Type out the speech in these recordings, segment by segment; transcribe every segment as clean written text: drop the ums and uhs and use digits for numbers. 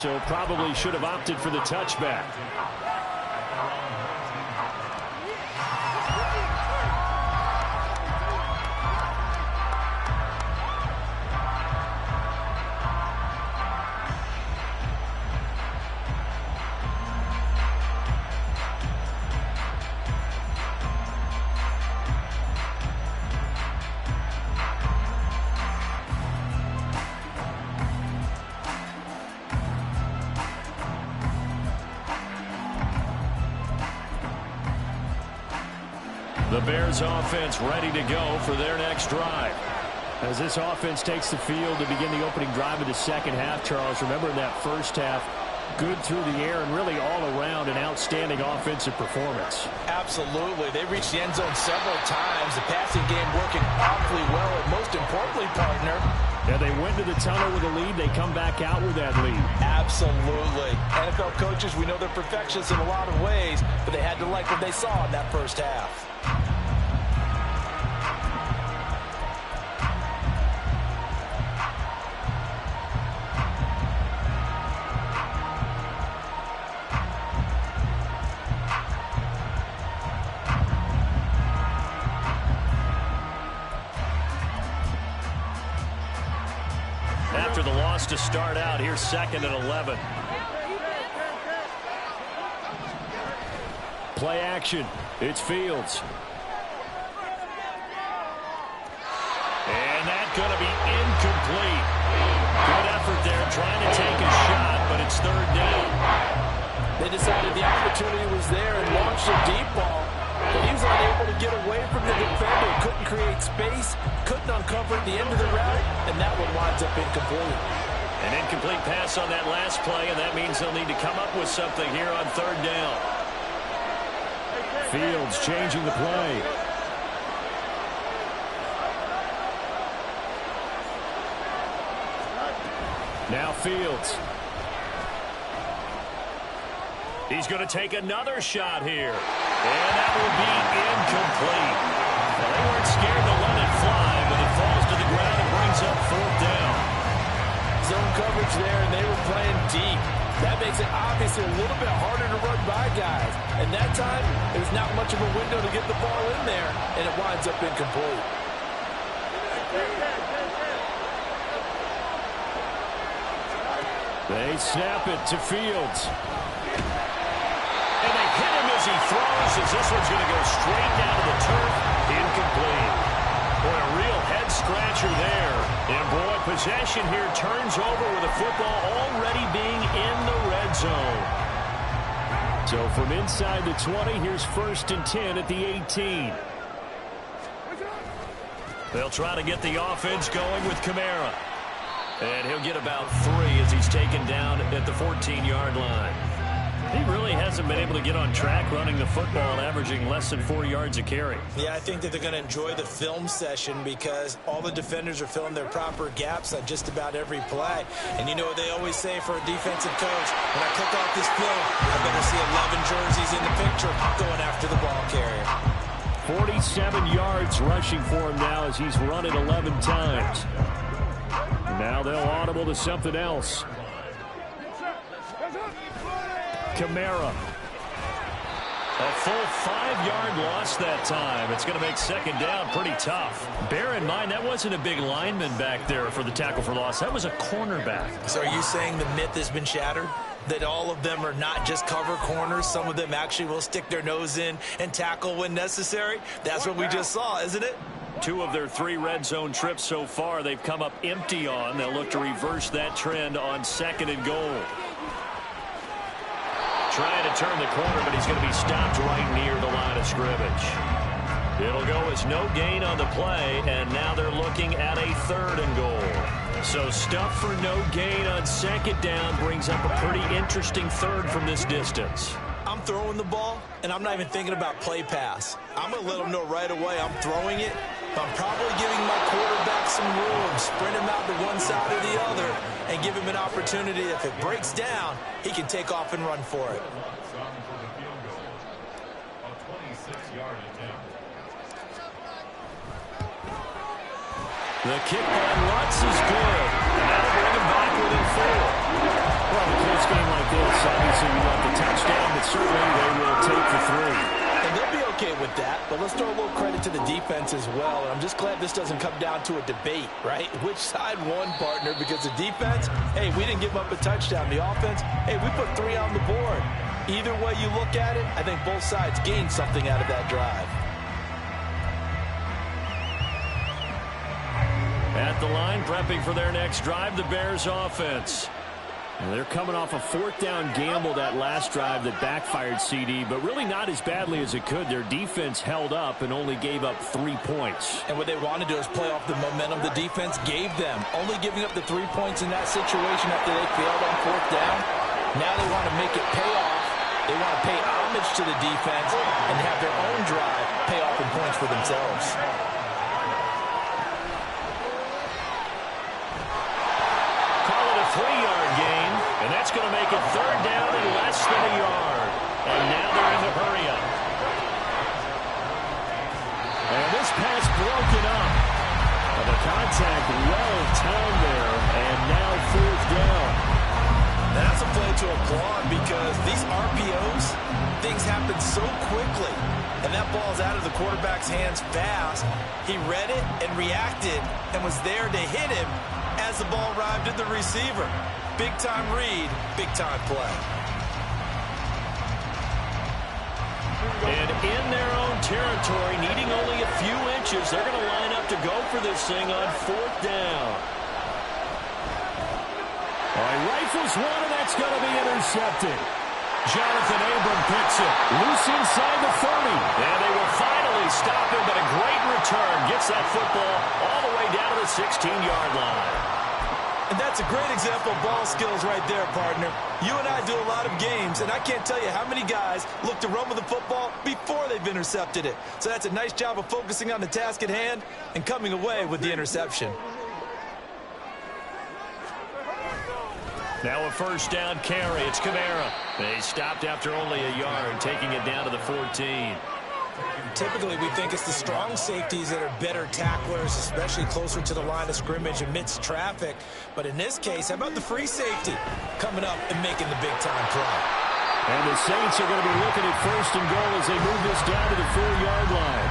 So probably should have opted for the touchback. The Bears offense ready to go for their next drive. As this offense takes the field to begin the opening drive of the second half, Charles, remember in that first half, good through the air and really all around an outstanding offensive performance. Absolutely. They reached the end zone several times. The passing game working awfully well, and most importantly, partner, yeah, they went to the tunnel with a lead. They come back out with that lead. Absolutely. NFL coaches, we know they're perfectionists in a lot of ways, but they had to like what they saw in that first half. After the loss to start out, here's 2nd and 11. Play action. It's Fields. And that's going to be incomplete. Good effort there trying to take a shot, but it's 3rd down. They decided the opportunity was there and launched a deep ball. But he was unable to get away from the defender. Couldn't create space, couldn't uncover at the end of the route, and that one winds up incomplete. An incomplete pass on that last play, and that means they'll need to come up with something here on 3rd down. Fields changing the play. Now Fields. He's going to take another shot here. And that will be incomplete. Well, they weren't scared to let it fly, but it falls to the ground and brings up 4th down. Zone coverage there, and they were playing deep. That makes it obviously a little bit harder to run by guys. And that time, there's not much of a window to get the ball in there, and it winds up incomplete. They snap it to Fields. And they hit him as he throws, as this one's going to go straight down to the turf. Incomplete. Boy, a real head-scratcher there. And, boy, possession here turns over with the football already being in the red zone. So from inside the 20, here's 1st and 10 at the 18. They'll try to get the offense going with Kamara. And he'll get about 3 as he's taken down at the 14-yard line. He really hasn't been able to get on track running the football, averaging less than 4 yards a carry. Yeah, I think that they're going to enjoy the film session because all the defenders are filling their proper gaps on just about every play. And you know what they always say for a defensive coach, when I click off this film, I better see 11 jerseys in the picture going after the ball carrier. 47 yards rushing for him now as he's run it 11 times. Now they'll audible to something else. Kamara. A full 5-yard loss that time. It's going to make 2nd down pretty tough. Bear in mind, that wasn't a big lineman back there for the tackle for loss. That was a cornerback. So are you saying the myth has been shattered? That all of them are not just cover corners? Some of them actually will stick their nose in and tackle when necessary? That's what we just saw, isn't it? 2 of their 3 red zone trips so far they've come up empty on. They'll look to reverse that trend on 2nd and goal. Trying to turn the corner, but he's going to be stopped right near the line of scrimmage. It'll go as no gain on the play, and now they're looking at a 3rd and goal. So stuff for no gain on 2nd down brings up a pretty interesting 3rd from this distance. I'm throwing the ball, and I'm not even thinking about play pass. I'm going to let them know right away I'm throwing it. I'm probably giving my quarterback some room, sprint him out to one side or the other, and give him an opportunity. If it breaks down, he can take off and run for it. The kick by Lutz is good, and that'll bring him back within 4. Well, with that, but let's throw a little credit to the defense as well. And I'm just glad this doesn't come down to a debate, right? Which side won, partner? Because the defense, hey, we didn't give up a touchdown. The offense, hey, we put 3 on the board. Either way you look at it, I think both sides gained something out of that drive. At the line, prepping for their next drive, the Bears offense. And they're coming off a 4th down gamble that last drive that backfired, CD, but really not as badly as it could. Their defense held up and only gave up 3 points. And what they wanted to do is play off the momentum the defense gave them. Only giving up the 3 points in that situation after they failed on 4th down. Now they want to make it pay off. They want to pay homage to the defense and have their own drive pay off in points for themselves. Call it a 3-yard gain, and that's going to make it 3rd down and less than a yard. And now they're in the hurry-up. And this pass broken up. And the contact well timed there, and now 4th down. Now that's a play to applaud because these RPOs, things happen so quickly. And that ball's out of the quarterback's hands fast. He read it and reacted and was there to hit him as the ball arrived at the receiver. Big-time read, big-time play. And in their own territory, needing only a few inches, they're going to line up to go for this thing on 4th down. All right, rifles one, and that's going to be intercepted. Jonathan Abram picks it. Loose inside the 30. And they will finally stop him, but a great return. Gets that football all the way down to the 16-yard line. And that's a great example of ball skills right there, partner. You and I do a lot of games, and I can't tell you how many guys look to run with the football before they've intercepted it. So that's a nice job of focusing on the task at hand and coming away with the interception. Now a 1st down carry. It's Kamara. They stopped after only a yard, taking it down to the 14. Typically, we think it's the strong safeties that are better tacklers, especially closer to the line of scrimmage amidst traffic. But in this case, how about the free safety coming up and making the big-time play? And the Saints are going to be looking at 1st and goal as they move this down to the 4-yard line.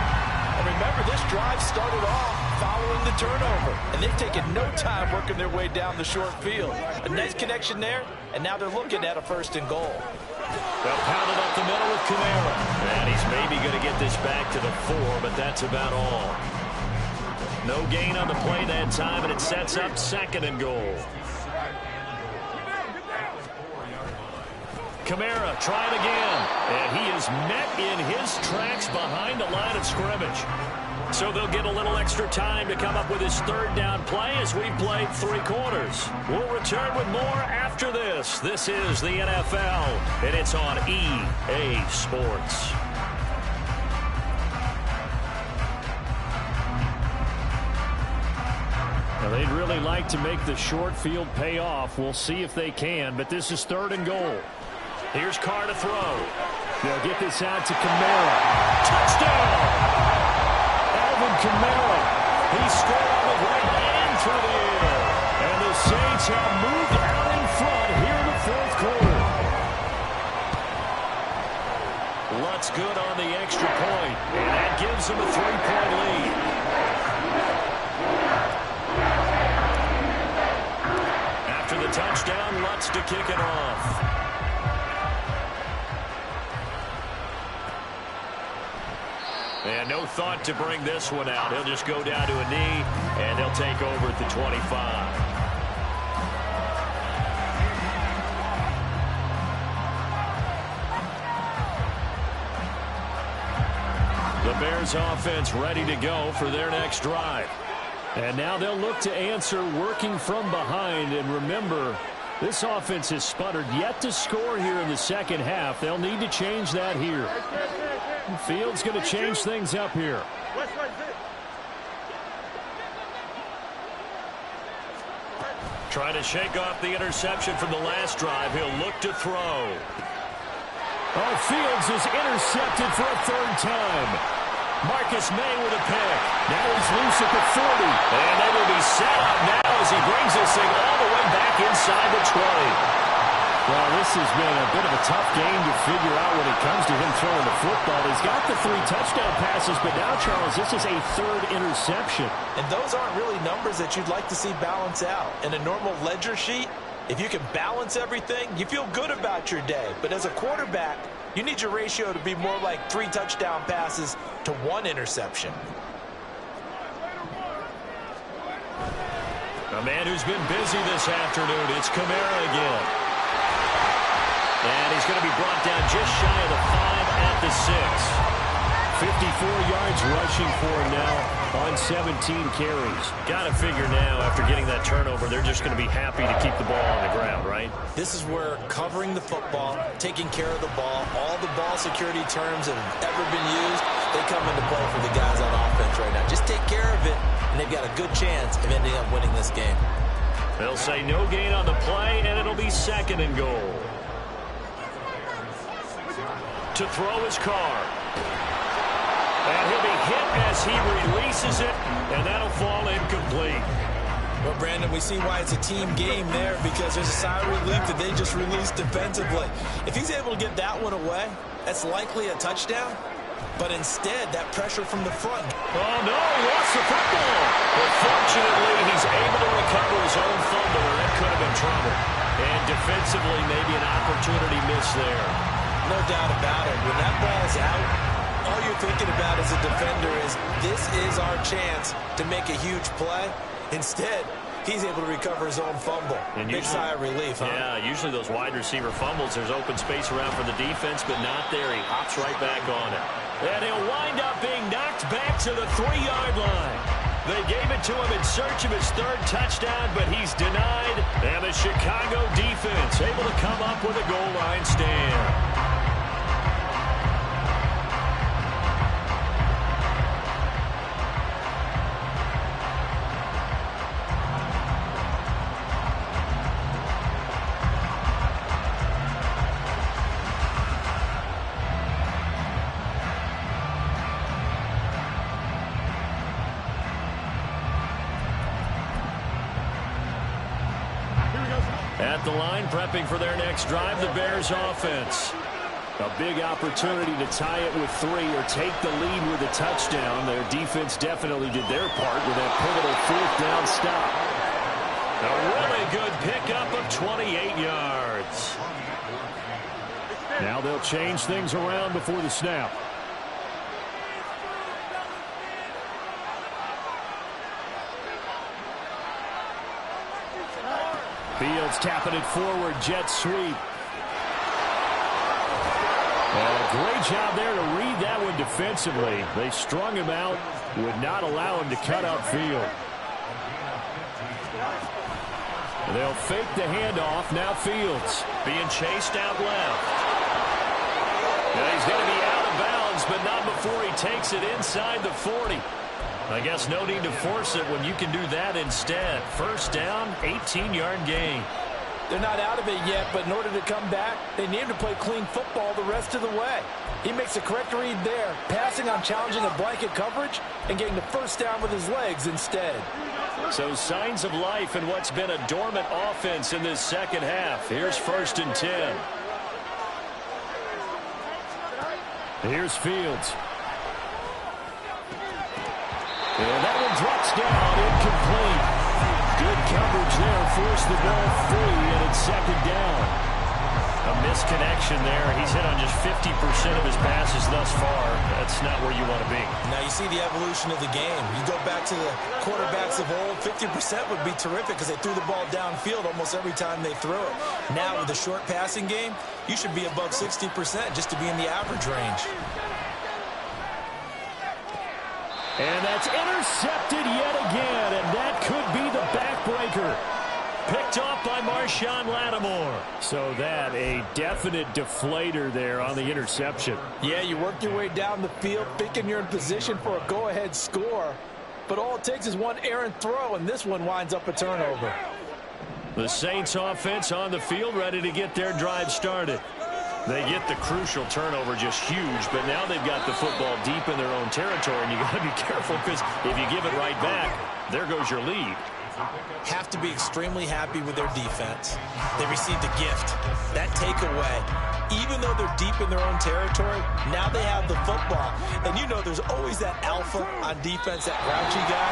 And remember, this drive started off following the turnover, and they've taken no time working their way down the short field. A nice connection there, and now they're looking at a 1st and goal. They'll pound it up the middle with Kamara. And he's maybe going to get this back to the 4, but that's about all. No gain on the play that time, and it sets up 2nd and goal. Kamara trying again, and he is met in his tracks behind the line of scrimmage. So they'll get a little extra time to come up with his 3rd down play as we've played 3 quarters. We'll return with more after this. This is the NFL, and it's on EA Sports. Now, they'd really like to make the short field pay off. We'll see if they can, but this is 3rd and goal. Here's Carr to throw. They'll get this out to Kamara. Touchdown! Kamara, he scored on the way and through the air. And the Saints have moved out in front here in the 4th quarter. Lutz good on the extra point, and that gives them a 3-point lead. After the touchdown, Lutz to kick it off. And no thought to bring this one out. He'll just go down to a knee, and they'll take over at the 25. The Bears offense ready to go for their next drive. And now they'll look to answer working from behind. And remember, this offense has sputtered yet to score here in the 2nd half. They'll need to change that here. Fields going to change things up here. Trying to shake off the interception from the last drive. He'll look to throw. Oh, Fields is intercepted for a 3rd time. Marcus May with a pick. Now he's loose at the 40. And they will be set up now as he brings this thing all the way back inside the 20. Well, this has been a bit of a tough game to figure out when it comes to him throwing the football. He's got the 3 touchdown passes, but now, Charles, this is a 3rd interception. And those aren't really numbers that you'd like to see balance out. In a normal ledger sheet, if you can balance everything, you feel good about your day. But as a quarterback, you need your ratio to be more like 3 touchdown passes to 1 interception. A man who's been busy this afternoon, it's Kamara again. And he's going to be brought down just shy of the 5 at the 6. 54 yards rushing for him now on 17 carries. Got to figure now, after getting that turnover, they're just going to be happy to keep the ball on the ground, right? This is where covering the football, taking care of the ball, all the ball security terms that have ever been used, they come into play for the guys on offense right now. Just take care of it, and they've got a good chance of ending up winning this game. They'll say no gain on the play, and it'll be 2nd and goal. To throw his car. And he'll be hit as he releases it, and that'll fall incomplete. Well, Brandon, we see why it's a team game there, because there's a sigh of relief that they just released defensively. If he's able to get that one away, that's likely a touchdown. But instead, that pressure from the front. Oh, no, he lost the football. But fortunately, he's able to recover his own fumble, or that could have been trouble. And defensively, maybe an opportunity miss there. No doubt about it. When that ball's out, all you're thinking about as a defender is, this is our chance to make a huge play. Instead, he's able to recover his own fumble. And big sigh of relief, huh? Yeah, usually those wide receiver fumbles, there's open space around for the defense, but not there. He hops right back on it. And he'll wind up being knocked back to the 3-yard line. They gave it to him in search of his 3rd touchdown, but he's denied. And the Chicago defense able to come up with a goal line stand. At the line, prepping for their next drive, the Bears offense. A big opportunity to tie it with 3 or take the lead with a touchdown. Their defense definitely did their part with that pivotal 4th down stop. A really good pickup of 28 yards. Now they'll change things around before the snap. Fields tapping it forward, jet sweep. And a great job there to read that one defensively. They strung him out, would not allow him to cut upfield. They'll fake the handoff. Now Fields being chased out left. Now he's going to be out of bounds, but not before he takes it inside the 40. I guess no need to force it when you can do that instead. 1st down, 18-yard gain. They're not out of it yet, but in order to come back, they need to play clean football the rest of the way. He makes a correct read there, passing on challenging a blanket coverage and getting the 1st down with his legs instead. So signs of life in what's been a dormant offense in this 2nd half. Here's 1st and 10. Here's Fields. And that one drops down, incomplete. Good coverage there, forced the ball free, and it's 2nd down. A misconnection there. He's hit on just 50% of his passes thus far. That's not where you want to be. Now you see the evolution of the game. You go back to the quarterbacks of old, 50% would be terrific because they threw the ball downfield almost every time they threw it. Now with the short passing game, you should be above 60% just to be in the average range. And that's intercepted yet again, and that could be the backbreaker. Picked off by Marshawn Lattimore. So that, a definite deflator there on the interception. Yeah, you work your way down the field, thinking you're in position for a go-ahead score. But all it takes is one errant throw, and this one winds up a turnover. The Saints offense on the field, ready to get their drive started. They get the crucial turnover, just huge, but now they've got the football deep in their own territory, and you got to be careful because if you give it right back, there goes your lead. have to be extremely happy with their defense. They received a gift. That takeaway, even though they're deep in their own territory, now they have the football. And you know there's always that alpha on defense, that grouchy guy.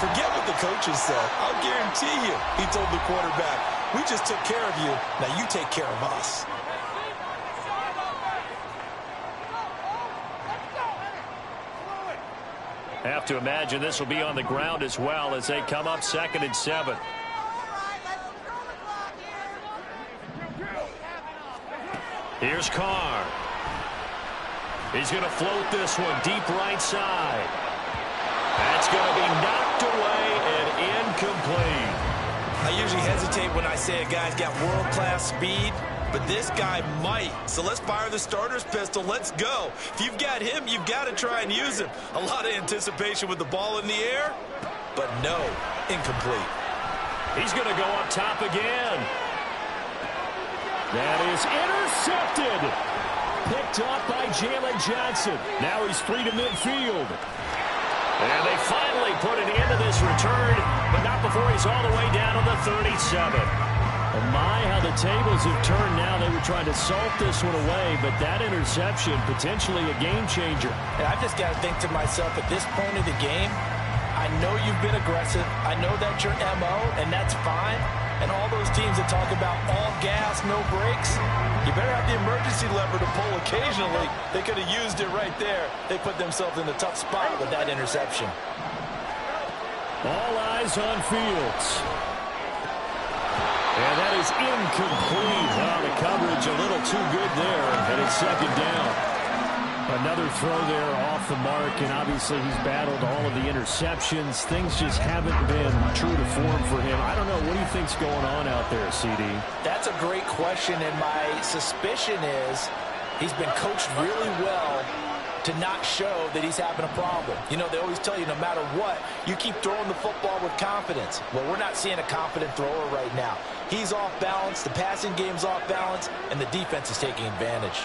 Forget what the coaches said. I'll guarantee you, he told the quarterback, we just took care of you. Now you take care of us. Have to imagine this will be on the ground as well as they come up 2nd and 7. Here's Carr. He's going to float this one deep right side. That's going to be knocked away and incomplete. I usually hesitate when I say a guy's got world-class speed, but this guy might. So let's fire the starter's pistol. Let's go. If you've got him, you've got to try and use him. A lot of anticipation with the ball in the air, but no, incomplete. He's going to go up top again. That is intercepted. Picked up by Jalen Johnson. Now he's free to midfield. And they finally put an end to this return, but not before he's all the way down to the 37. Oh my, how the tables have turned now. They were trying to salt this one away, but that interception, potentially a game changer. And I've just got to think to myself, at this point of the game, I know you've been aggressive. I know that's your MO, and that's fine. And all those teams that talk about all gas, no brakes, you better have the emergency lever to pull occasionally. They could have used it right there. They put themselves in a tough spot with that interception. All eyes on Fields. And that is incomplete. Well, the coverage a little too good there, and it's 2nd down. Another throw there off the mark, and obviously he's battled all of the interceptions. Things just haven't been true to form for him. I don't know. What do you think's going on out there, CD? That's a great question, and my suspicion is he's been coached really well to not show that he's having a problem. You know, they always tell you no matter what, you keep throwing the football with confidence. Well, we're not seeing a confident thrower right now. He's off balance, the passing game's off balance, and the defense is taking advantage.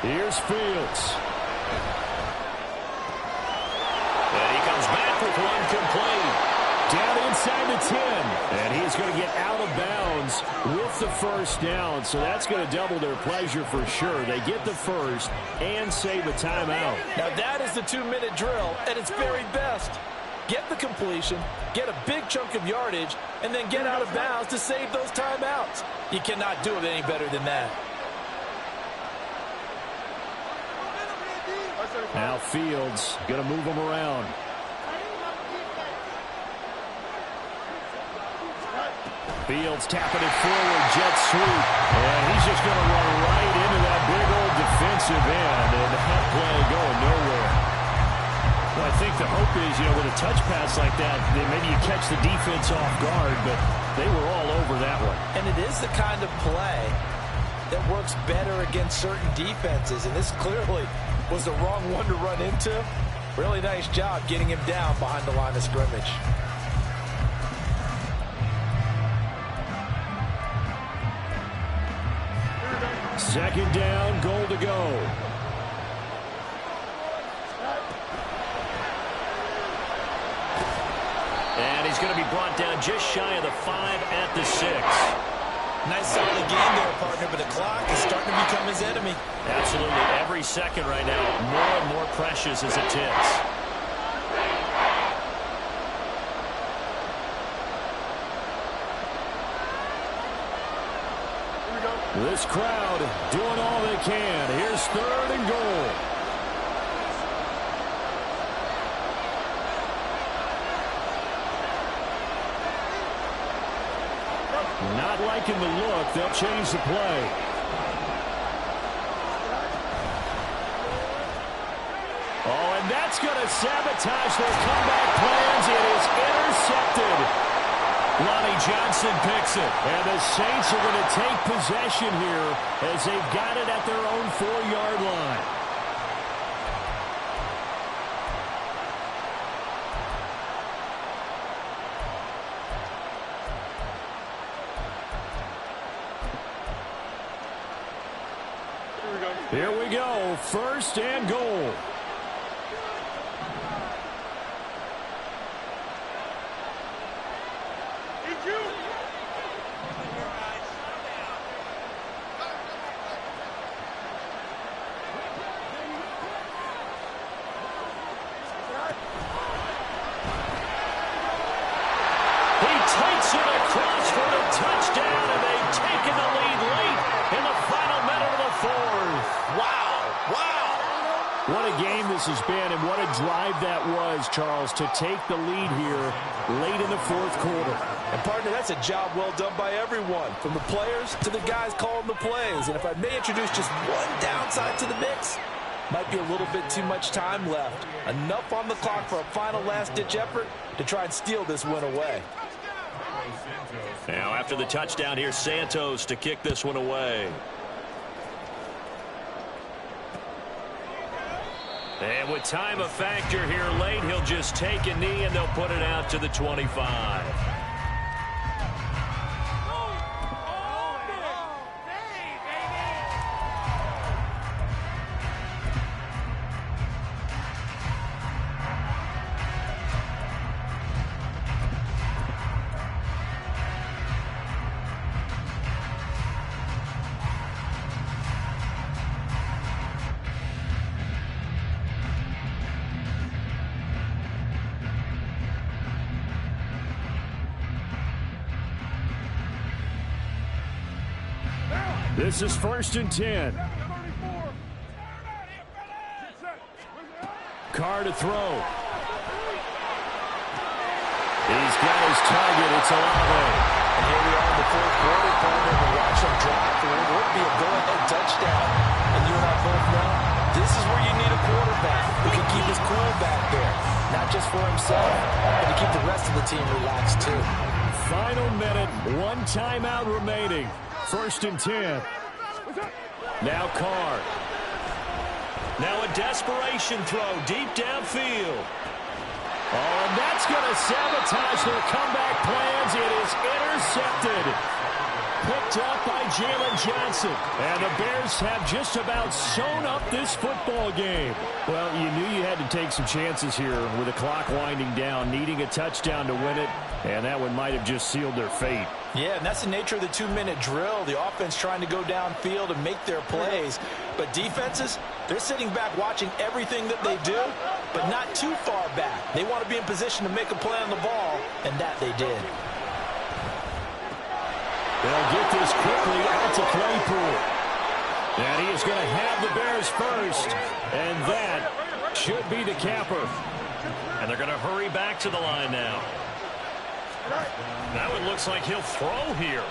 Here's Fields. And he comes back with one complete. Down inside the 10. And he's going to get out of bounds with the first down. So that's going to double their pleasure for sure. They get the first and save a timeout. Now that is the 2-minute drill at its very best. Get the completion, get a big chunk of yardage, and then get out of bounds to save those timeouts. You cannot do it any better than that. Now Fields going to move him around. Fields tapping it forward, jet sweep. And he's just going to run right into that big old defensive end. And that play going nowhere. Well, I think the hope is, you know, with a touch pass like that, maybe you catch the defense off guard, but they were all over that one. And it is the kind of play that works better against certain defenses. And this clearly was the wrong one to run into. Really nice job getting him down behind the line of scrimmage. Second down, goal to go. And he's going to be brought down just shy of the 5 at the 6. Nice solid game there, partner, but the clock is starting to become his enemy. Absolutely. Every second right now, more and more precious as it ticks. This crowd doing all they can. Here's 3rd and goal. Not liking the look. They'll change the play. Oh, and that's going to sabotage their comeback plans. It is intercepted. Lonnie Johnson picks it. And the Saints are going to take possession here as they've got it at their own 4-yard line. Here we go. 1st and goal. Gets it across for the touchdown, and they've taken the lead late in the final minute of the fourth. Wow. What a game this has been, and what a drive that was, Charles, to take the lead here late in the fourth quarter. And, partner, that's a job well done by everyone, from the players to the guys calling the plays. And if I may introduce just one downside to the mix, might be a little bit too much time left. Enough on the clock for a final last-ditch effort to try and steal this win away. Now, after the touchdown, here's Santos to kick this one away. And with time a factor here late, he'll just take a knee and they'll put it out to the 25. This is 1st and 10. Carr to throw. He's got his target. It's Olave. And here we are in the fourth quarter, partner. We watch him drive for what would be a go-ahead touchdown. And you and I both know this is where you need a quarterback who can keep his cool back there. Not just for himself, but to keep the rest of the team relaxed too. Final minute, one timeout remaining. 1st and 10. Now Carr. Now a desperation throw deep downfield. Oh, and that's going to sabotage their comeback plans. It is intercepted. Picked up by Jalen Johnson. And the Bears have just about sewn up this football game. Well, you knew you had to take some chances here with the clock winding down, needing a touchdown to win it. And that one might have just sealed their fate. Yeah, and that's the nature of the 2-minute drill. The offense trying to go downfield and make their plays. But defenses, they're sitting back watching everything that they do, but not too far back. They want to be in position to make a play on the ball, and that they did. They'll get this quickly out to Claypool. And he is going to have the Bears first. And that should be the capper. And they're going to hurry back to the line now. That one looks like he'll throw here.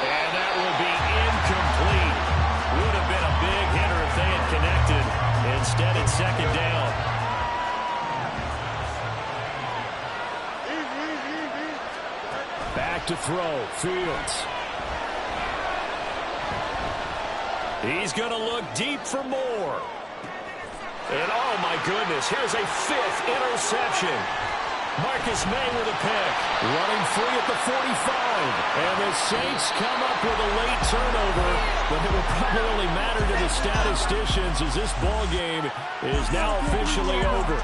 And that will be incomplete. Would have been a big hitter if they had connected. Instead, it's 2nd down. Back to throw. Fields. He's going to look deep for more. And oh my goodness, here's a 5th interception. Marcus May with a pick. Running free at the 45. And the Saints come up with a late turnover. But it will probably only matter to the statisticians as this ball game is now officially over.